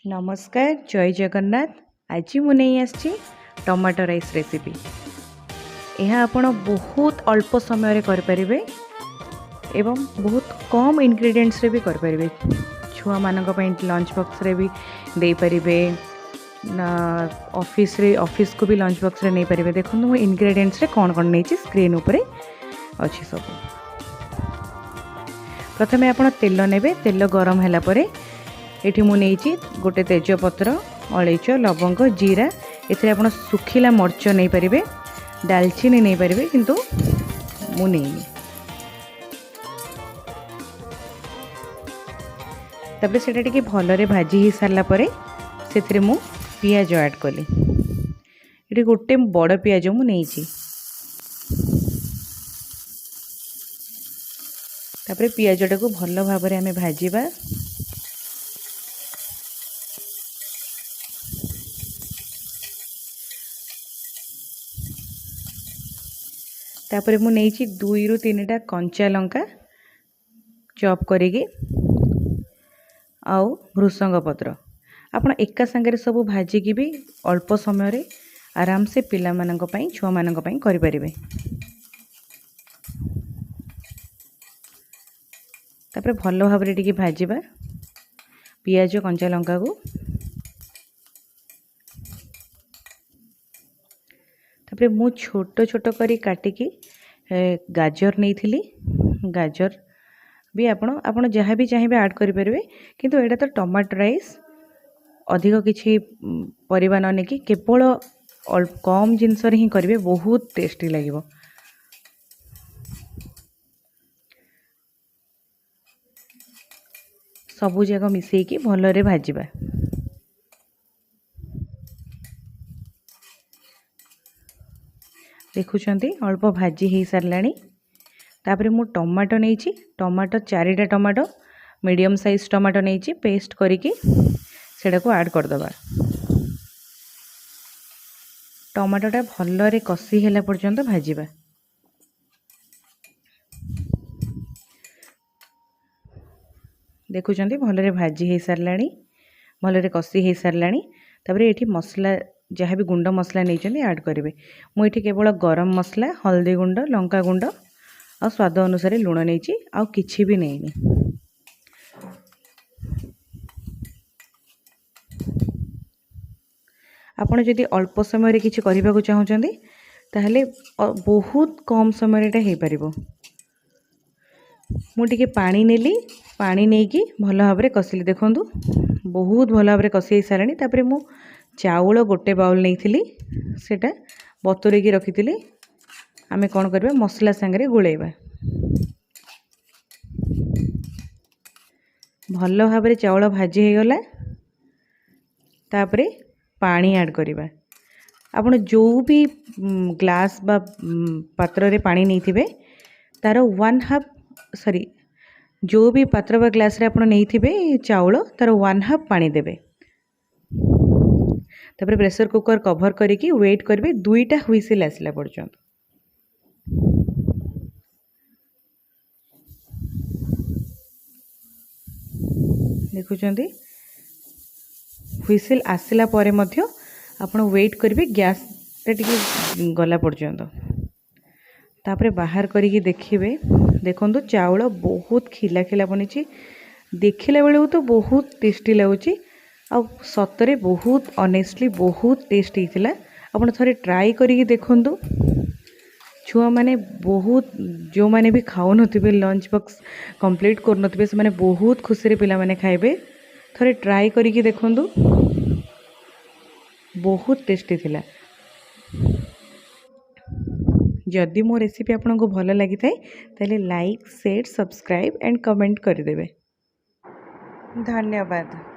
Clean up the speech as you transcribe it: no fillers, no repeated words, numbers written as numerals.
नमस्कार जय जगन्नाथ। आज मुझे आसी टमाटो राइस रेसिपी। यह आपण बहुत अल्प समय करें एवं बहुत कम इंग्रेडिएंट्स रे भी करें। छुआ मानक लंच बॉक्स रे भी दे पारे, ऑफिस को भी लंच बॉक्स रे नहीं पारे। देखो मु इंग्रेडिएंट्स रे कौन कौन नहीं स्क्रीन उपरे अच्छी सब। प्रथमे आपण तेल नेबे। तेल गरम हैला परे एठी मु नेइची गोटे तेजपत्र, अलैच, लवंग, जीरा। एथिरे आपण सुखिला मर्च नहीं पारे, दालचीनी नहीं पारे, किंतु मु नेइनी। तबे सेटा टिके भलरे भाजी ही सारला परे सेथिरे मु पियाज ऐड कली। एठी गोटे बड़ पियाज मु नेइची। तापरे पियाजटा को भल भाबरे आमे भाजीबा। तापरे मु नेइची 2 ରୁ 3टा कंचा लंका चॉप करिगी आउ भृसंग पत्र। आपण एका संगे सब भाजिकी भी अल्प समय रे आराम से पिला मानक पई, छुआ मानक पई करि परिबे। तापरे भलो भाबरे टिके भाजीबा पियाज कंचा लंका को। तापरे मु छोट छोट करी काटिकी गाजर नहीं थिली। गाजर भी आपण जहाँ भी चाहिए ऐड करें, किंतु एटा तो टमाटो राइस अधिक किसी परिबा न नेकी केवल कम जिनस ही करेंगे, बहुत टेस्टी लगे। सबू जाक मिसेकी भलरे भाजीबा। देखुंट अल्प भाजी हो सारा। तापरे मु टमाटो नहीं, टमाटो 4टा टमाटो मीडियम साइज टमाटो नहीं पेस्ट करिकी सेटा को ऐड करदबा। टमाटोटा भलरे कषी होला पर्यंत भाजीबा। देखुंट भलरे भाजी हो सारा, भलरे कषी हो सारा। तापरे एठी मसला जहाँ भी गुंड मसला नहीं ऐड करेंगे। मुझे केवल गरम मसला, हल्दी गुंड, लंका गुंड और स्वाद अनुसार लुण नहीं, आउ किछि भी नहीं। आपण जदि अल्प समय किछि करबा को चाहउछन्ती ताहले बहुत कम समय एटा हे परिबो। मु टिके पानी नेली, पानी नेकी भल भाबरे कसिली। देखंतु बहुत भल भाबरे कसी साराणी। तापरे मु चाउल गोटे बाउल नहीं थिली, सेटा बतुरेकी रखी। आमे कौन करबा मसला संगे गुलेबा। भल भाबरे चाउल भाजी हो गला। तापरे पानी ऐड करिबा। आपण जो भी ग्लास बा पात्र रे पानी नहीं थिबे तार 1/2 सॉरी जो भी पात्र बा ग्लास रे आपण नहीं थिबे चाउल तार 1/2 पानी देबे। तापरे प्रेशर कुकर कवर करिकी वेट करेंगे 2टा हुइसिल आसला पर्यंत। देखुंट हुइसिल आसला परे मध्य आपण वेट करेंगे गैस टिके गला पर्यंत। तापरे बाहर करिकी देखिबे। देखंतु चाउल बहुत खिला खिला बनी, देखिला बेलू तो बहुत टेस्टी लगुच। आ सतरे बहुत ऑनेस्टली बहुत टेस्ट होता। आप थे ट्राई करिकी देखंतु। छुआ माने बहुत जो माने भी खाऊ नथिबे, लंच बॉक्स कंप्लीट कर नथिबे, से माने बहुत खुशी रे पिला माने खाइबे। थरे ट्राई करिकी देखंतु, बहुत टेस्टी थिला। जदि मो रेसिपी आपको भल लगी थाए ताले like, share, subscribe and comment करदेबे। धन्यवाद।